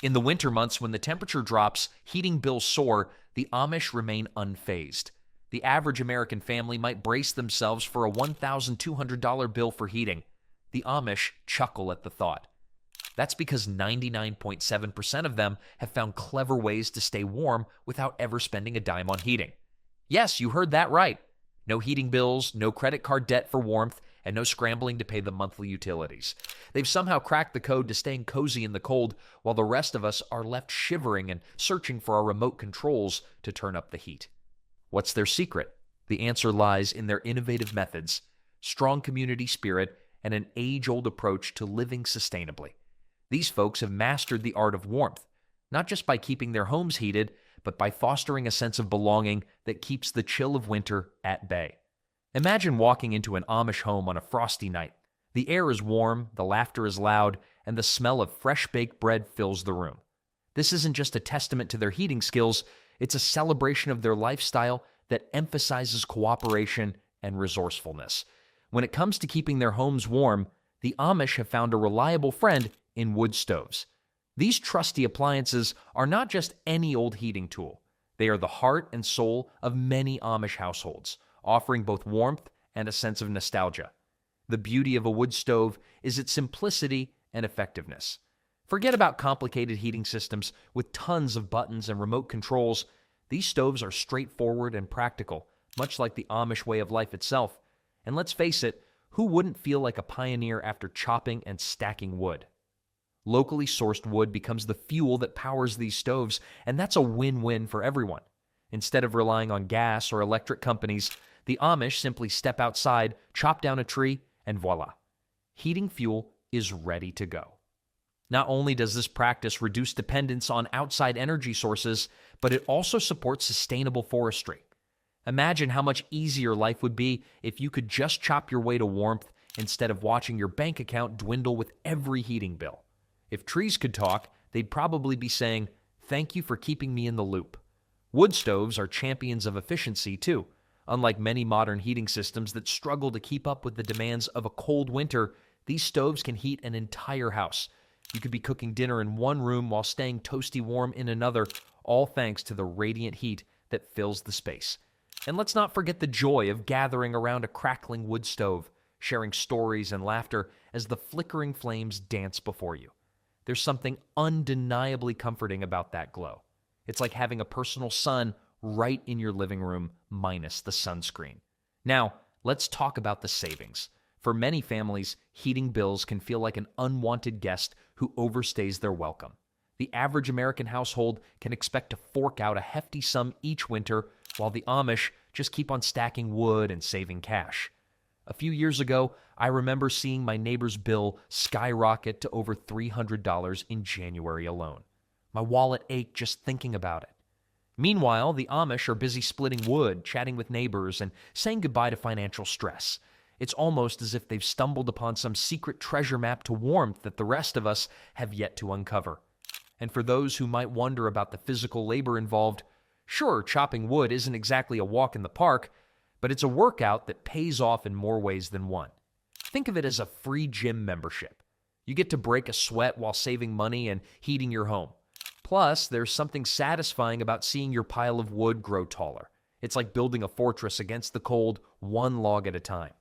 In the winter months when the temperature drops, heating bills soar, the Amish remain unfazed. The average American family might brace themselves for a $1,200 bill for heating. The Amish chuckle at the thought. That's because 99.7% of them have found clever ways to stay warm without ever spending a dime on heating. Yes, you heard that right. No heating bills, no credit card debt for warmth, and no scrambling to pay the monthly utilities. They've somehow cracked the code to staying cozy in the cold, while the rest of us are left shivering and searching for our remote controls to turn up the heat. What's their secret? The answer lies in their innovative methods, strong community spirit, and an age-old approach to living sustainably. These folks have mastered the art of warmth, not just by keeping their homes heated, but by fostering a sense of belonging that keeps the chill of winter at bay. Imagine walking into an Amish home on a frosty night. The air is warm, the laughter is loud, and the smell of fresh-baked bread fills the room. This isn't just a testament to their heating skills, it's a celebration of their lifestyle that emphasizes cooperation and resourcefulness. When it comes to keeping their homes warm, the Amish have found a reliable friend in wood stoves. These trusty appliances are not just any old heating tool. They are the heart and soul of many Amish households, offering both warmth and a sense of nostalgia. The beauty of a wood stove is its simplicity and effectiveness. Forget about complicated heating systems with tons of buttons and remote controls. These stoves are straightforward and practical, much like the Amish way of life itself. And let's face it, who wouldn't feel like a pioneer after chopping and stacking wood? Locally sourced wood becomes the fuel that powers these stoves, and that's a win-win for everyone. Instead of relying on gas or electric companies, the Amish simply step outside, chop down a tree, and voila. Heating fuel is ready to go. Not only does this practice reduce dependence on outside energy sources, but it also supports sustainable forestry. Imagine how much easier life would be if you could just chop your way to warmth instead of watching your bank account dwindle with every heating bill. If trees could talk, they'd probably be saying, "Thank you for keeping me in the loop." Wood stoves are champions of efficiency, too. Unlike many modern heating systems that struggle to keep up with the demands of a cold winter, these stoves can heat an entire house. You could be cooking dinner in one room while staying toasty warm in another, all thanks to the radiant heat that fills the space. And let's not forget the joy of gathering around a crackling wood stove, sharing stories and laughter as the flickering flames dance before you. There's something undeniably comforting about that glow. It's like having a personal sun right in your living room, minus the sunscreen. Now, let's talk about the savings. For many families, heating bills can feel like an unwanted guest who overstays their welcome. The average American household can expect to fork out a hefty sum each winter, while the Amish just keep on stacking wood and saving cash. A few years ago, I remember seeing my neighbor's bill skyrocket to over $300 in January alone. My wallet ached just thinking about it. Meanwhile, the Amish are busy splitting wood, chatting with neighbors, and saying goodbye to financial stress. It's almost as if they've stumbled upon some secret treasure map to warmth that the rest of us have yet to uncover. And for those who might wonder about the physical labor involved, sure, chopping wood isn't exactly a walk in the park, but it's a workout that pays off in more ways than one. Think of it as a free gym membership. You get to break a sweat while saving money and heating your home. Plus, there's something satisfying about seeing your pile of wood grow taller. It's like building a fortress against the cold, one log at a time.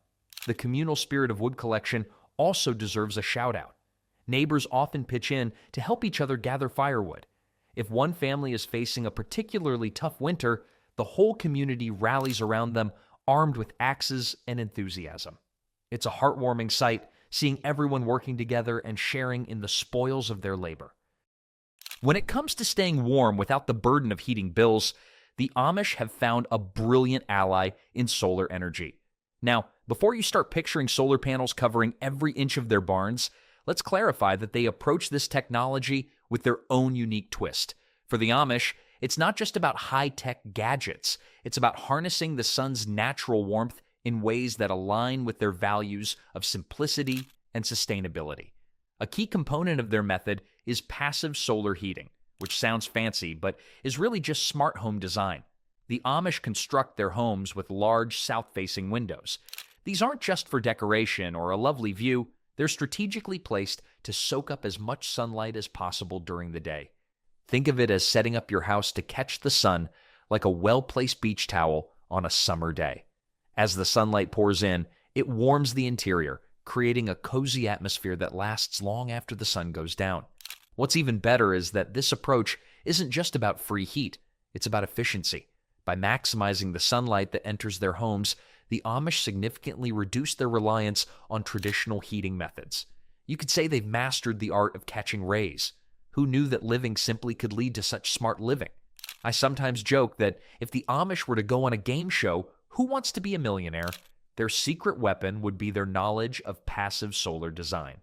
The communal spirit of wood collection also deserves a shout-out. Neighbors often pitch in to help each other gather firewood. If one family is facing a particularly tough winter, the whole community rallies around them, armed with axes and enthusiasm. It's a heartwarming sight, seeing everyone working together and sharing in the spoils of their labor. When it comes to staying warm without the burden of heating bills, the Amish have found a brilliant ally in solar energy. Now, before you start picturing solar panels covering every inch of their barns, let's clarify that they approach this technology with their own unique twist. For the Amish, it's not just about high-tech gadgets. It's about harnessing the sun's natural warmth in ways that align with their values of simplicity and sustainability. A key component of their method is passive solar heating, which sounds fancy, but is really just smart home design. The Amish construct their homes with large south-facing windows. These aren't just for decoration or a lovely view, They're strategically placed to soak up as much sunlight as possible during the day. Think of it as setting up your house to catch the sun like a well-placed beach towel on a summer day. As the sunlight pours in, it warms the interior, creating a cozy atmosphere that lasts long after the sun goes down. What's even better is that this approach isn't just about free heat, it's about efficiency. By maximizing the sunlight that enters their homes, the Amish significantly reduce their reliance on traditional heating methods. You could say they've mastered the art of catching rays. Who knew that living simply could lead to such smart living? I sometimes joke that if the Amish were to go on a game show, Who Wants to Be a Millionaire?, their secret weapon would be their knowledge of passive solar design.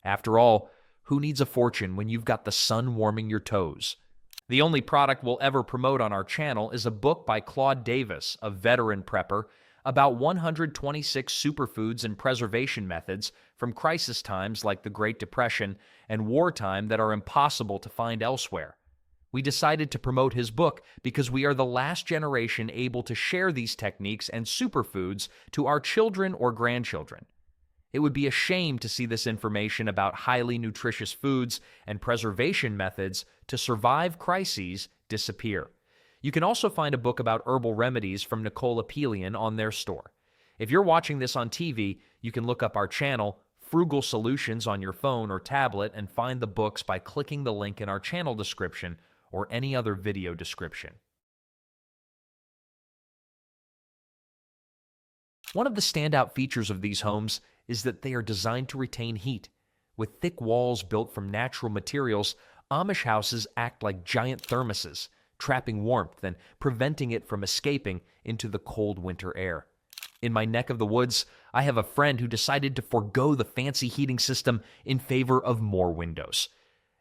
After all, who needs a fortune when you've got the sun warming your toes? The only product we'll ever promote on our channel is a book by Claude Davis, a veteran prepper, about 126 superfoods and preservation methods from crisis times like the Great Depression and wartime that are impossible to find elsewhere. We decided to promote his book because we are the last generation able to share these techniques and superfoods to our children or grandchildren. It would be a shame to see this information about highly nutritious foods and preservation methods to survive crises disappear. You can also find a book about herbal remedies from Nicole Apelian on their store. If you're watching this on TV, you can look up our channel, Frugal Solutions, on your phone or tablet and find the books by clicking the link in our channel description or any other video description. One of the standout features of these homes is that they are designed to retain heat. With thick walls built from natural materials, Amish houses act like giant thermoses, trapping warmth and preventing it from escaping into the cold winter air. In my neck of the woods, I have a friend who decided to forego the fancy heating system in favor of more windows.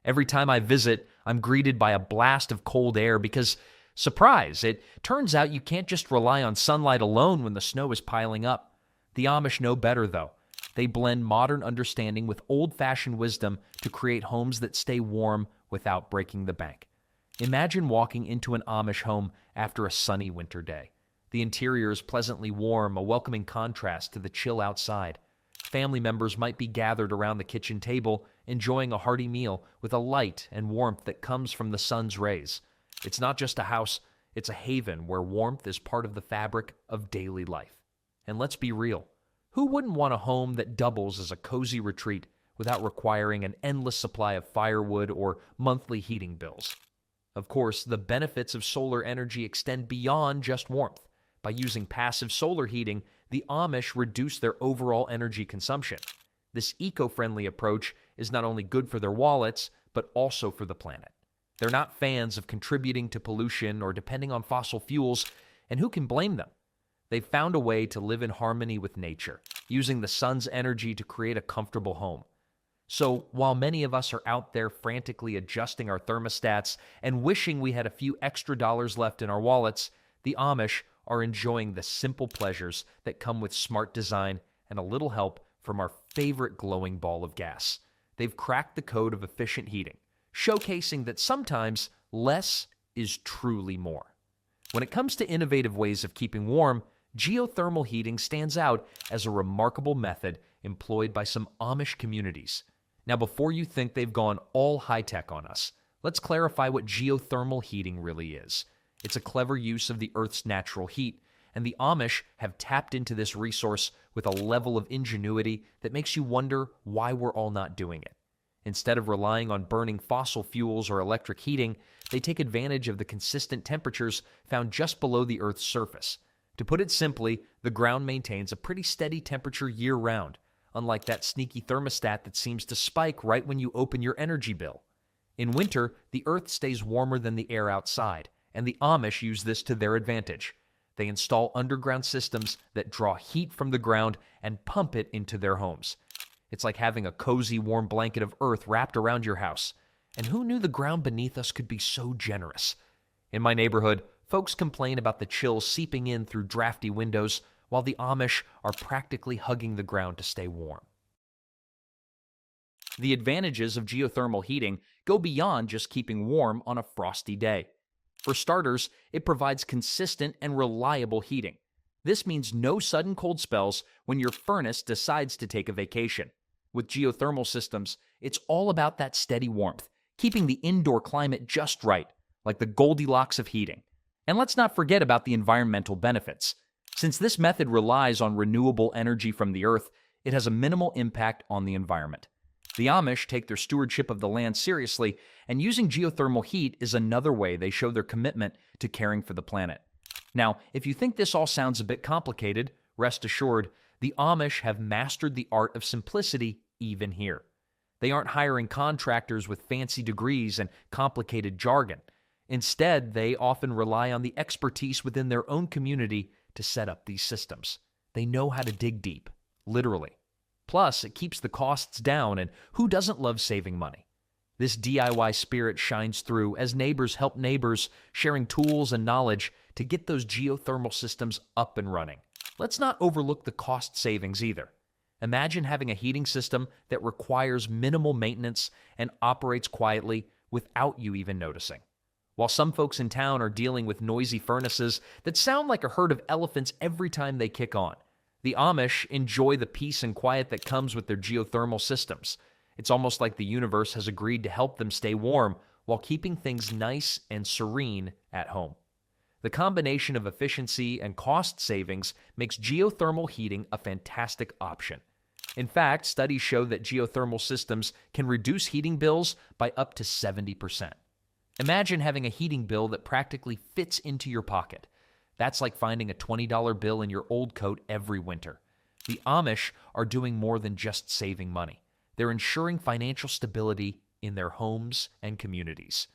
Every time I visit, I'm greeted by a blast of cold air because, surprise, it turns out you can't just rely on sunlight alone when the snow is piling up. The Amish know better, though. They blend modern understanding with old-fashioned wisdom to create homes that stay warm without breaking the bank. Imagine walking into an Amish home after a sunny winter day. The interior is pleasantly warm, a welcoming contrast to the chill outside. Family members might be gathered around the kitchen table, enjoying a hearty meal with a light and warmth that comes from the sun's rays. It's not just a house, it's a haven where warmth is part of the fabric of daily life. And let's be real, who wouldn't want a home that doubles as a cozy retreat without requiring an endless supply of firewood or monthly heating bills? Of course, the benefits of solar energy extend beyond just warmth. By using passive solar heating, the Amish reduce their overall energy consumption. This eco-friendly approach is not only good for their wallets, but also for the planet. They're not fans of contributing to pollution or depending on fossil fuels, and who can blame them? They've found a way to live in harmony with nature, using the sun's energy to create a comfortable home. So, while many of us are out there frantically adjusting our thermostats and wishing we had a few extra dollars left in our wallets, the Amish are enjoying the simple pleasures that come with smart design and a little help from our favorite glowing ball of gas. They've cracked the code of efficient heating, showcasing that sometimes less is truly more. When it comes to innovative ways of keeping warm, geothermal heating stands out as a remarkable method employed by some Amish communities. Now, before you think they've gone all high-tech on us, let's clarify what geothermal heating really is. It's a clever use of the Earth's natural heat, and the Amish have tapped into this resource with a level of ingenuity that makes you wonder why we're all not doing it. Instead of relying on burning fossil fuels or electric heating, they take advantage of the consistent temperatures found just below the Earth's surface. To put it simply, the ground maintains a pretty steady temperature year-round, unlike that sneaky thermostat that seems to spike right when you open your energy bill. In winter, the Earth stays warmer than the air outside, and the Amish use this to their advantage. They install underground systems that draw heat from the ground and pump it into their homes. It's like having a cozy, warm blanket of earth wrapped around your house. And who knew the ground beneath us could be so generous? In my neighborhood, folks complain about the chill seeping in through drafty windows, while the Amish are practically hugging the ground to stay warm. The advantages of geothermal heating go beyond just keeping warm on a frosty day. For starters, it provides consistent and reliable heating. This means no sudden cold spells when your furnace decides to take a vacation. With geothermal systems, it's all about that steady warmth, keeping the indoor climate just right, like the Goldilocks of heating. And let's not forget about the environmental benefits. Since this method relies on renewable energy from the earth, it has a minimal impact on the environment. The Amish take their stewardship of the land seriously, and using geothermal heat is another way they show their commitment to caring for the planet. Now, if you think this all sounds a bit complicated, rest assured, the Amish have mastered the art of simplicity even here. They aren't hiring contractors with fancy degrees and complicated jargon. Instead, they often rely on the expertise within their own community to set up these systems. They know how to dig deep, literally. Plus, it keeps the costs down, and who doesn't love saving money? This DIY spirit shines through as neighbors help neighbors, sharing tools and knowledge to get those geothermal systems up and running. Let's not overlook the cost savings either. Imagine having a heating system that requires minimal maintenance and operates quietly without you even noticing. While some folks in town are dealing with noisy furnaces that sound like a herd of elephants every time they kick on, the Amish enjoy the peace and quiet that comes with their geothermal systems. It's almost like the universe has agreed to help them stay warm while keeping things nice and serene at home. The combination of efficiency and cost savings makes geothermal heating a fantastic option. In fact, studies show that geothermal systems can reduce heating bills by up to 70%. Imagine having a heating bill that practically fits into your pocket. That's like finding a $20 bill in your old coat every winter. The Amish are doing more than just saving money. They're ensuring financial stability in their homes and communities.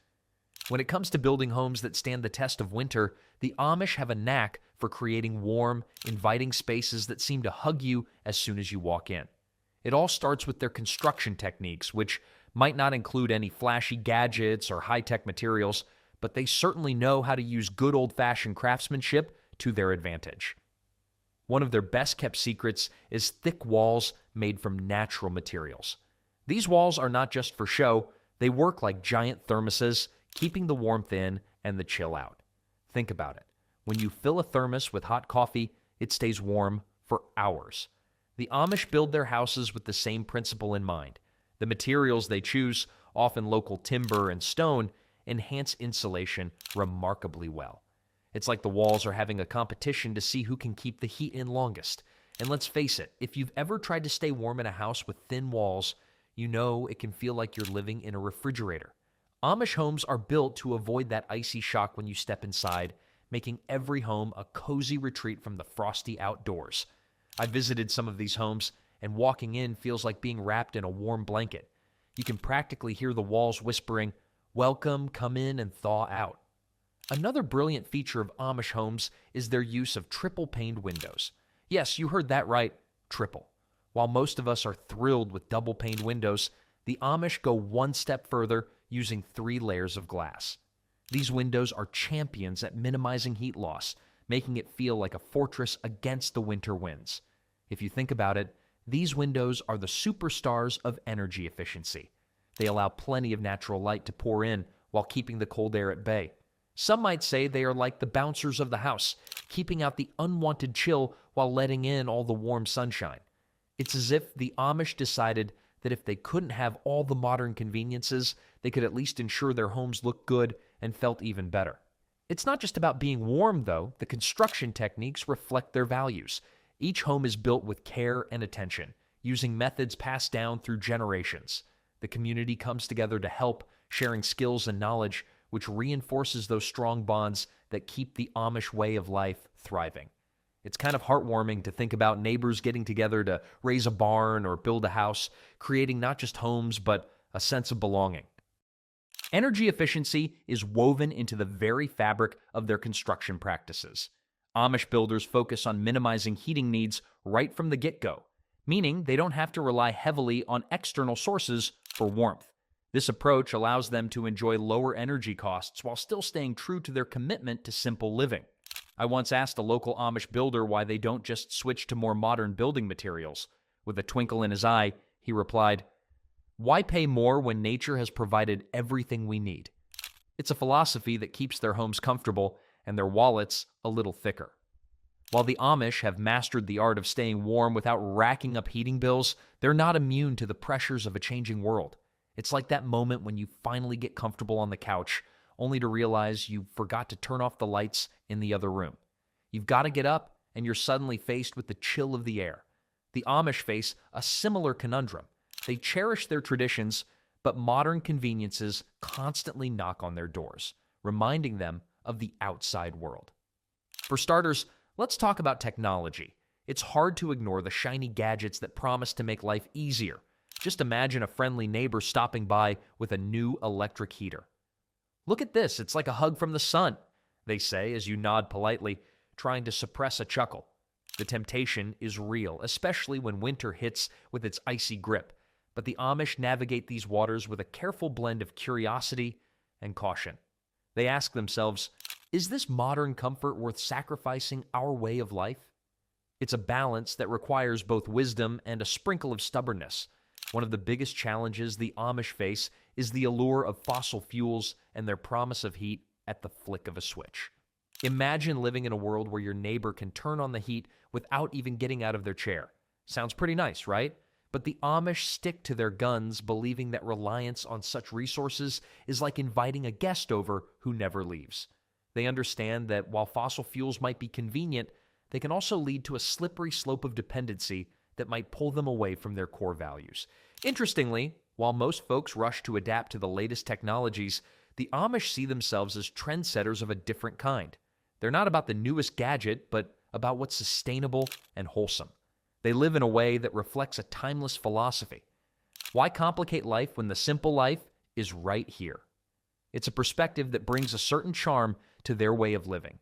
When it comes to building homes that stand the test of winter, the Amish have a knack for creating warm, inviting spaces that seem to hug you as soon as you walk in. It all starts with their construction techniques, which might not include any flashy gadgets or high-tech materials, but they certainly know how to use good old-fashioned craftsmanship to their advantage. One of their best-kept secrets is thick walls made from natural materials. These walls are not just for show, they work like giant thermoses, keeping the warmth in and the chill out. Think about it. When you fill a thermos with hot coffee, it stays warm for hours. The Amish build their houses with the same principle in mind. The materials they choose, often local timber and stone, enhance insulation remarkably well. It's like the walls are having a competition to see who can keep the heat in longest. And let's face it, if you've ever tried to stay warm in a house with thin walls, you know it can feel like you're living in a refrigerator. Amish homes are built to avoid that icy shock when you step inside, making every home a cozy retreat from the frosty outdoors. I visited some of these homes, and walking in feels like being wrapped in a warm blanket. You can practically hear the walls whispering, "Welcome, come in and thaw out." Another brilliant feature of Amish homes is their use of triple-paned windows. Yes, you heard that right, triple. While most of us are thrilled with double-paned windows, the Amish go one step further using 3 layers of glass. These windows are champions at minimizing heat loss, making it feel like a fortress against the winter winds. If you think about it, these windows are the superstars of energy efficiency. They allow plenty of natural light to pour in while keeping the cold air at bay. Some might say they are like the bouncers of the house, keeping out the unwanted chill while letting in all the warm sunshine. It's as if the Amish decided that if they couldn't have all the modern conveniences, they could at least ensure their homes looked good and felt even better. It's not just about being warm, though. The construction techniques reflect their values. Each home is built with care and attention, using methods passed down through generations. The community comes together to help, sharing skills and knowledge, which reinforces those strong bonds that keep the Amish way of life thriving. It's kind of heartwarming to think about neighbors getting together to raise a barn or build a house, creating not just homes, but a sense of belonging. Energy efficiency is woven into the very fabric of their construction practices. Amish builders focus on minimizing heating needs right from the get-go, meaning they don't have to rely heavily on external sources for warmth. This approach allows them to enjoy lower energy costs while still staying true to their commitment to simple living. I once asked a local Amish builder why they don't just switch to more modern building materials. With a twinkle in his eye, he replied, "Why pay more when nature has provided everything we need?" It's a philosophy that keeps their homes comfortable and their wallets a little thicker. While the Amish have mastered the art of staying warm without racking up heating bills, they're not immune to the pressures of a changing world. It's like that moment when you finally get comfortable on the couch, only to realize you forgot to turn off the lights in the other room. You've got to get up, and you're suddenly faced with the chill of the air. The Amish face a similar conundrum. They cherish their traditions, but modern conveniences constantly knock on their doors, reminding them of the outside world. For starters, let's talk about technology. It's hard to ignore the shiny gadgets that promise to make life easier. Just imagine a friendly neighbor stopping by with a new electric heater. "Look at this, it's like a hug from the sun," they say as you nod politely, trying to suppress a chuckle. The temptation is real, especially when winter hits with its icy grip, but the Amish navigate these waters with a careful blend of curiosity and caution. They ask themselves, is this modern comfort worth sacrificing our way of life? It's a balance that requires both wisdom and a sprinkle of stubbornness. One of the biggest challenges the Amish face is the allure of fossil fuels and their promise of heat at the flick of a switch. Imagine living in a world where your neighbor can turn on the heat without even getting out of their chair. Sounds pretty nice, right? But the Amish stick to their guns, believing that reliance on such resources is like inviting a guest over who never leaves. They understand that while fossil fuels might be convenient, they can also lead to a slippery slope of dependency that might pull them away from their core values. Interestingly, while most folks rush to adapt to the latest technologies, the Amish see themselves as trendsetters of a different kind. They're not about the newest gadget, but about what's sustainable and wholesome. They live in a way that reflects a timeless philosophy. Why complicate life when the simple life is right here? It's a perspective that brings a certain charm to their way of living.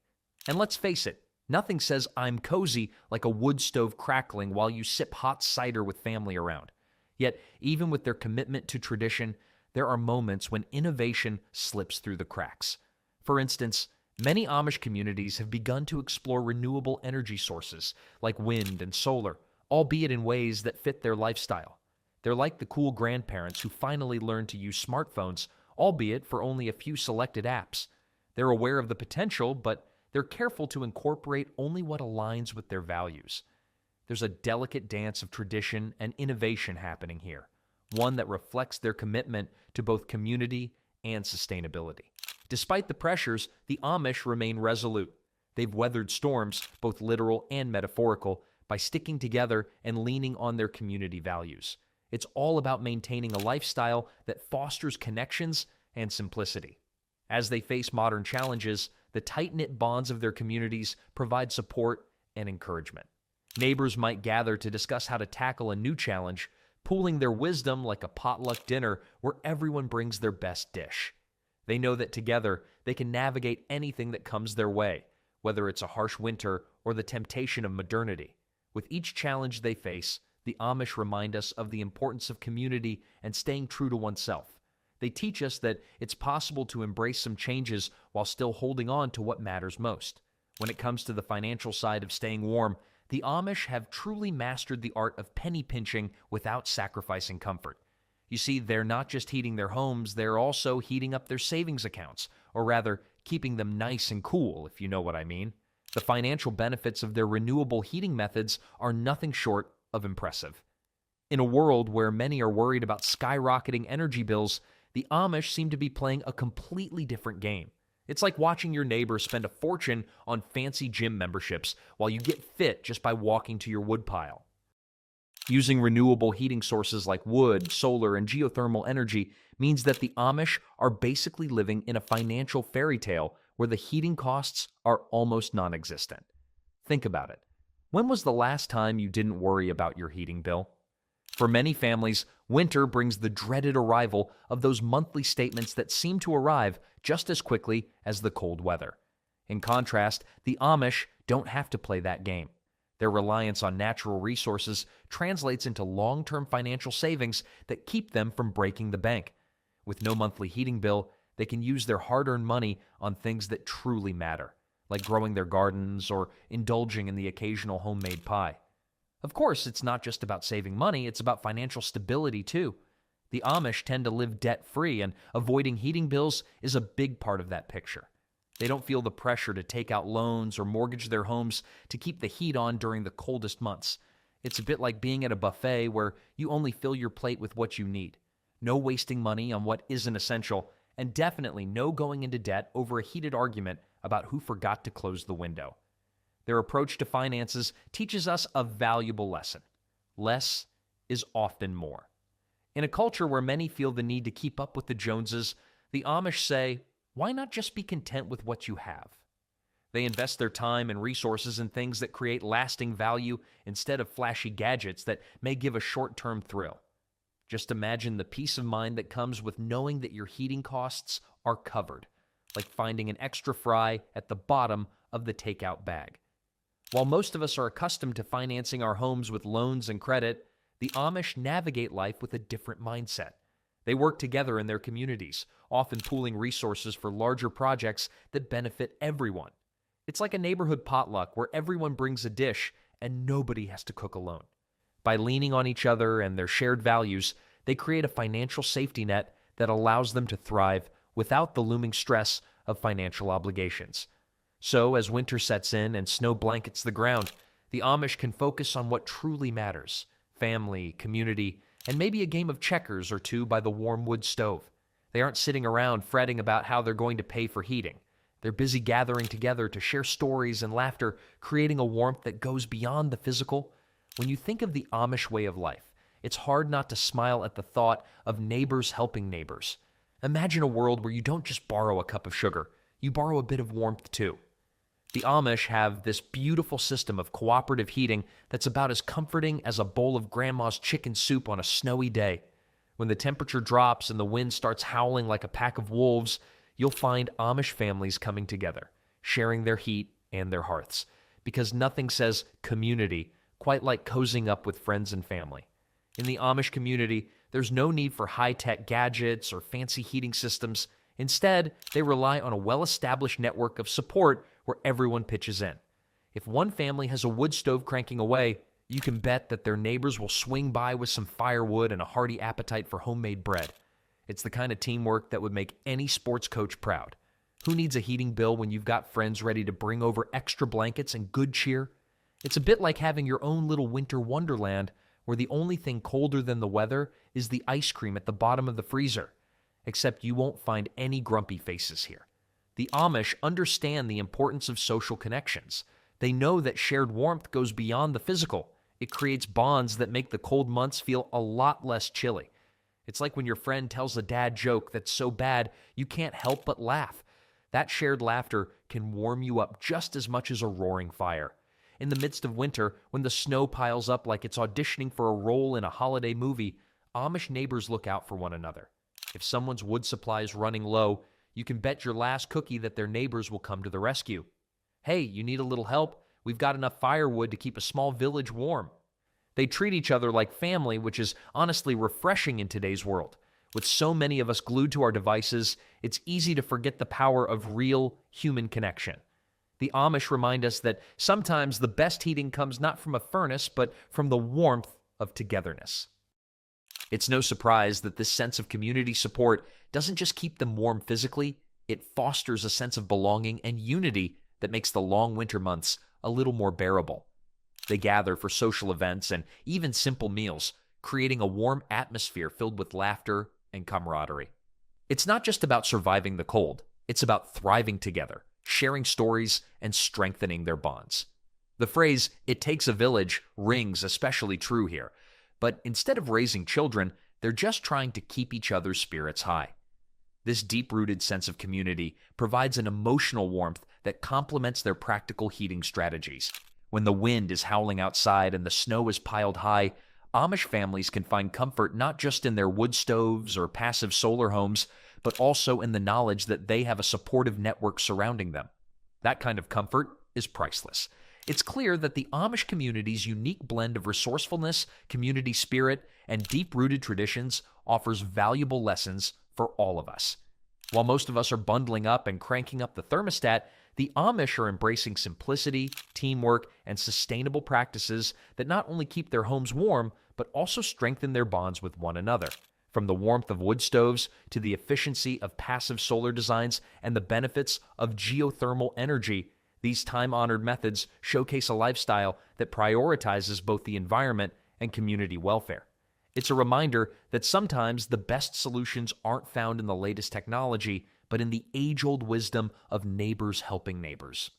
And let's face it, nothing says "I'm cozy" like a wood stove crackling while you sip hot cider with family around. Yet, even with their commitment to tradition, there are moments when innovation slips through the cracks. For instance, many Amish communities have begun to explore renewable energy sources like wind and solar, albeit in ways that fit their lifestyle. They're like the cool grandparents who finally learned to use smartphones, albeit for only a few selected apps. They're aware of the potential, but they're careful to incorporate only what aligns with their values. There's a delicate dance of tradition and innovation happening here, one that reflects their commitment to both community and sustainability. Despite the pressures, the Amish remain resolute. They've weathered storms, both literal and metaphorical, by sticking together and leaning on their community values. It's all about maintaining a lifestyle that fosters connections and simplicity. As they face modern challenges, the tight-knit bonds of their communities provide support and encouragement. Neighbors might gather to discuss how to tackle a new challenge, pooling their wisdom like a potluck dinner where everyone brings their best dish. They know that together they can navigate anything that comes their way, whether it's a harsh winter or the temptation of modernity. With each challenge they face, the Amish remind us of the importance of community and staying true to oneself. They teach us that it's possible to embrace some changes while still holding on to what matters most. When it comes to the financial side of staying warm, the Amish have truly mastered the art of penny pinching without sacrificing comfort. You see, they're not just heating their homes, they're also heating up their savings accounts, or rather, keeping them nice and cool, if you know what I mean. The financial benefits of their renewable heating methods are nothing short of impressive. In a world where many are worried about skyrocketing energy bills, the Amish seem to be playing a completely different game. It's like watching your neighbor spend a fortune on fancy gym memberships while you get fit just by walking to your woodpile. Using renewable heating sources like wood, solar, and geothermal energy means that the Amish are basically living in a financial fairy tale where the heating costs are almost non-existent. Think about it. When was the last time you didn't worry about your heating bill? For many families, winter brings the dreaded arrival of those monthly statements that seem to arrive just as quickly as the cold weather. In contrast, the Amish don't have to play that game. Their reliance on natural resources translates into long-term financial savings that keep them from breaking the bank. With no monthly heating bill, they can use their hard-earned money on things that truly matter, like growing their gardens or indulging in the occasional homemade pie. Of course, it's not just about saving money, it's about financial stability too. The Amish tend to live debt-free, and avoiding heating bills is a big part of that picture. They don't feel the pressure to take out loans or mortgage their homes to keep the heat on during the coldest months. It's a bit like being at a buffet where you only fill your plate with what you need. No wasting money on what isn't essential, and definitely no going into debt over a heated argument about who forgot to close the window. Their approach to finances teaches us a valuable lesson. Less is often more. In a culture where many feel the need to keep up with the Joneses, the Amish say, why not just be content with what you have? They invest their time and resources in things that create lasting value instead of flashy gadgets that may give a short-term thrill. Just imagine the peace of mind that comes with knowing that your heating costs are covered, like finding an extra fry at the bottom of the takeout bag. While most of us are accustomed to financing our homes with loans and credit, the Amish navigate life with a different mindset. They work together in their communities, often pooling resources for larger projects that benefit everyone. It's like a neighborhood potluck where everyone brings a dish and nobody has to cook alone. By leaning on each other and their shared values, they create a financial safety net that allows them to thrive without the looming stress of financial obligations. So, as winter sets in and snow blankets the ground, the Amish can focus on what truly matters: family, community, and maybe a game of checkers or two by the warm wood stove. They aren't sitting around fretting about how they're going to pay for heating. They're busy gathering together to share stories and laughter, creating a warmth that goes beyond the physical. When you think of the Amish way of life, it's hard not to smile at the thought of neighbors helping neighbors. Imagine a world where you don't just borrow a cup of sugar, you borrow a bit of warmth too. The Amish have this beautiful system of cooperative heating that's about as comforting as a bowl of grandma's chicken soup on a snowy day. When the temperature drops and the wind starts howling like a pack of wolves, you'll find Amish families coming together, sharing their heat and their hearths, because nothing says community quite like cozying up with friends and family. In the Amish community, there's no need for high-tech gadgets or fancy heating systems. Instead, they rely on a well-established network of support where everyone pitches in. If one family has a wood stove cranking away, you can bet that their neighbors will swing by with some firewood and a hearty appetite for homemade bread. It's the kind of teamwork that would make any sports coach proud. Who needs a heating bill when you've got friends ready to bring over extra blankets and good cheer? It's a bit like having your own little winter wonderland where the only thing colder than the weather is the ice cream at the bottom of the freezer. Except you won't find any grumpy faces here. The Amish understand the importance of social connections. They know that shared warmth goes beyond the physical. It creates bonds that make the cold months feel a lot less chilly. It's like when your friend tells a dad joke that's so bad you can't help but laugh. That shared laughter can warm you up just as much as a roaring fire. In the midst of winter, when the snow piles up like it's auditioning for a role in a holiday movie, Amish neighbors look out for one another. If someone's wood supply is running low, you can bet your last cookie that their neighbors will come to the rescue. Hey, you need a little help? We've got enough firewood to keep a small village warm. They treat each other like family, which is honestly refreshing in today's world. With so many of us glued to our devices, it's easy to forget the power of real human connection. The Amish remind us that sometimes the best heating comes not from a furnace, but from the warmth of togetherness. It's no surprise that this sense of community support doesn't just keep them warm physically, it fosters a sense of belonging and unity that makes the long winter months a little more bearable. They gather for social events and even simple meals, creating a warm atmosphere filled with laughter and camaraderie. It's not just about surviving the cold, it's about thriving together, sharing stories, and strengthening their bonds. The phrase, "it takes a village," rings especially true here. But instead of raising children, they're just trying to keep each other's spirits high. This deep-rooted sense of community provides an emotional warmth that complements their practical heating strategies. When the wind is howling outside and the snow is piled high, Amish families can find comfort not just in their wood stoves or passive solar homes, but also in the knowledge that they have a supportive network surrounding them. That kind of comfort is priceless. It's clear that the Amish community's unique blend of resourcefulness, community spirit, and deep-rooted traditions offers valuable lessons for all of us. While most of us are bundling up and cranking up the thermostat, the Amish are embracing simplicity, teamwork, and sustainable practices that not only keep their homes warm, but also strengthen their bonds with one another. From the warmth of wood stoves to the efficiency of passive solar designs and the benefits of geothermal energy, these time-honored methods showcase a lifestyle that prioritizes both the environment and community welfare. It's a reminder that sometimes the best solutions aren't found in the latest technology, but in the age-old wisdom of neighbors helping neighbors.